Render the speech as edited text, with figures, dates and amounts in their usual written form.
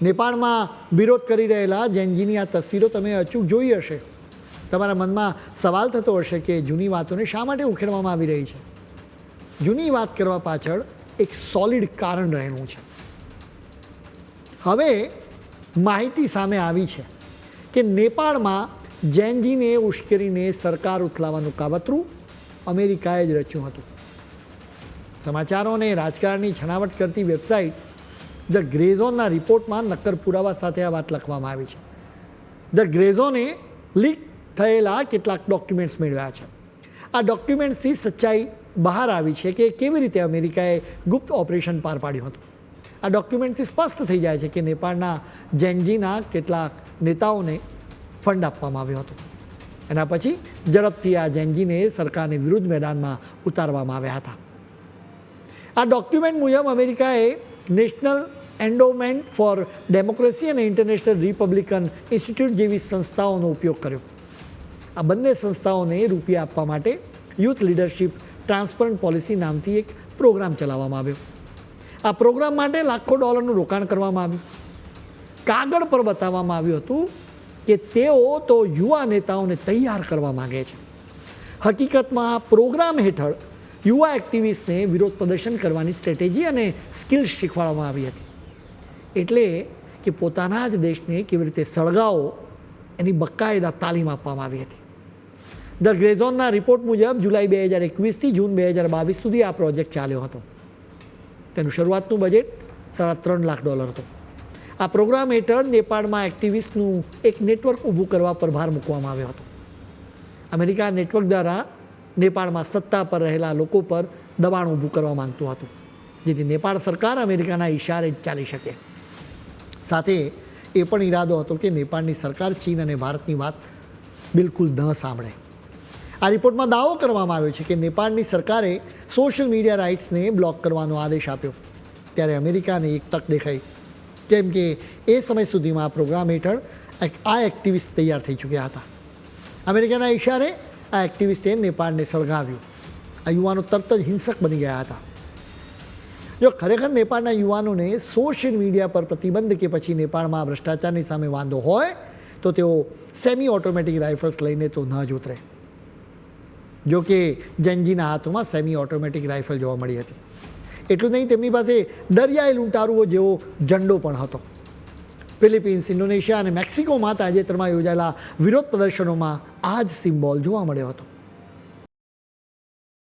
નેપાળમાં વિરોધ કરી રહેલા જૈનજીની આ તસવીરો તમે અચૂક જોઈ હશે. તમારા મનમાં સવાલ થતો હશે કે જૂની વાતોને શા માટે ઉખેડવામાં આવી રહી છે. જૂની વાત કરવા પાછળ એક સોલિડ કારણ રહેલું છે. હવે માહિતી સામે આવી છે કે નેપાળમાં જૈનજીને ઉશ્કેરીને સરકાર ઉથલાવવાનું કાવતરું અમેરિકાએ જ રચ્યું હતું. સમાચારો અને રાજકારણની છણાવટ કરતી વેબસાઇટ ધ ગ્રે ઝોનના રિપોર્ટમાં નક્કર પુરાવા સાથે આ વાત લખવામાં આવી છે. ધ ગ્રે ઝોને લીક થયેલા કેટલાક ડોક્યુમેન્ટ્સ મેળવ્યા છે. આ ડોક્યુમેન્ટ્સથી સચ્ચાઈ બહાર આવી છે કે કેવી રીતે અમેરિકાએ ગુપ્ત ઓપરેશન પાર પાડ્યું હતું. આ ડોક્યુમેન્ટ્સથી સ્પષ્ટ થઈ જાય છે કે નેપાળના જૈનજીના કેટલાક નેતાઓને ફંડ આપવામાં આવ્યો હતો. એના પછી ઝડપથી આ જૈનજીને સરકારની વિરુદ્ધ મેદાનમાં ઉતારવામાં આવ્યા હતા. આ ડોક્યુમેન્ટ મુજબ અમેરિકાએ નેશનલ એન્ડોમેન્ટ ફોર ડેમોક્રેસી અને ઇન્ટરનેશનલ રિપબ્લિકન ઇન્સ્ટિટ્યૂટ જેવી સંસ્થાઓનો ઉપયોગ કર્યો. આ બંને સંસ્થાઓને રૂપિયા આપવા માટે યુથ લીડરશિપ ટ્રાન્સપરન્ટ પોલિસી નામથી એક પ્રોગ્રામ ચલાવવામાં આવ્યો. આ પ્રોગ્રામ માટે લાખો ડોલરનું રોકાણ કરવામાં આવ્યું. કાગળ પર બતાવવામાં આવ્યું હતું કે તેઓ તો યુવા નેતાઓને તૈયાર કરવા માગે છે. હકીકતમાં આ પ્રોગ્રામ હેઠળ યુવા એક્ટિવિસ્ટને વિરોધ પ્રદર્શન કરવાની સ્ટ્રેટેજી અને સ્કિલ્સ શીખવાડવામાં આવી હતી. એટલે કે પોતાના જ દેશને કેવી રીતે સળગાવો એની બકાયદા તાલીમ આપવામાં આવી હતી. ધ ગ્રે ઝોનના રિપોર્ટ મુજબ જુલાઈ 2021થી જૂન 2022 સુધી આ પ્રોજેક્ટ ચાલ્યો હતો. તેનું શરૂઆતનું બજેટ $3.5 લાખ હતું. આ પ્રોગ્રામ હેઠળ નેપાળમાં એક્ટિવિસ્ટનું એક નેટવર્ક ઊભું કરવા પર ભાર મૂકવામાં આવ્યો હતો. અમેરિકા નેટવર્ક દ્વારા નેપાળમાં સત્તા પર રહેલા લોકો પર દબાણ ઊભું કરવા માંગતું હતું, જેથી નેપાળ સરકાર અમેરિકાના ઇશારે જ ચાલી શકે. સાથે એ પણ ઈરાદો હતો કે નેપાળની સરકાર ચીન અને ભારતની વાત બિલકુલ ન સાંભળે. આ રિપોર્ટમાં દાવો કરવામાં આવ્યો છે કે નેપાળની સરકારે સોશિયલ મીડિયા રાઇટ્સને બ્લોક કરવાનો આદેશ આપ્યો. ત્યારે અમેરિકાને એક તક દેખાઈ, કેમ કે એ સમય સુધીમાં આ પ્રોગ્રામ હેઠળ આ એક્ટિવિસ્ટ તૈયાર થઈ ચૂક્યા હતા. અમેરિકાના ઇશારે આ એક્ટિવિસ્ટે નેપાળને સળગાવ્યું. આ યુવાનો તરત જ હિંસક બની ગયા હતા. જો ખરેખર નેપાળના યુવાનોને સોશિયલ મીડિયા પર પ્રતિબંધ કે પછી નેપાળમાં ભ્રષ્ટાચારની સામે વાંધો હોય તો તેઓ સેમી ઓટોમેટિક રાઇફલ્સ લઈને તો ન જ ઉતરે. જો કે જૈનજીના હાથોમાં સેમી ઓટોમેટિક રાઇફલ જોવા મળી હતી. એટલું નહીં, તેમની પાસે દરિયાઈ લૂંટારુઓ જેવો ઝંડો પણ હતો. ફિલિપિન્સ, ઇન્ડોનેશિયા અને મેક્સિકોમાં તાજેતરમાં યોજાયેલા વિરોધ પ્રદર્શનોમાં આ જ સિમ્બોલ જોવા મળ્યો હતો.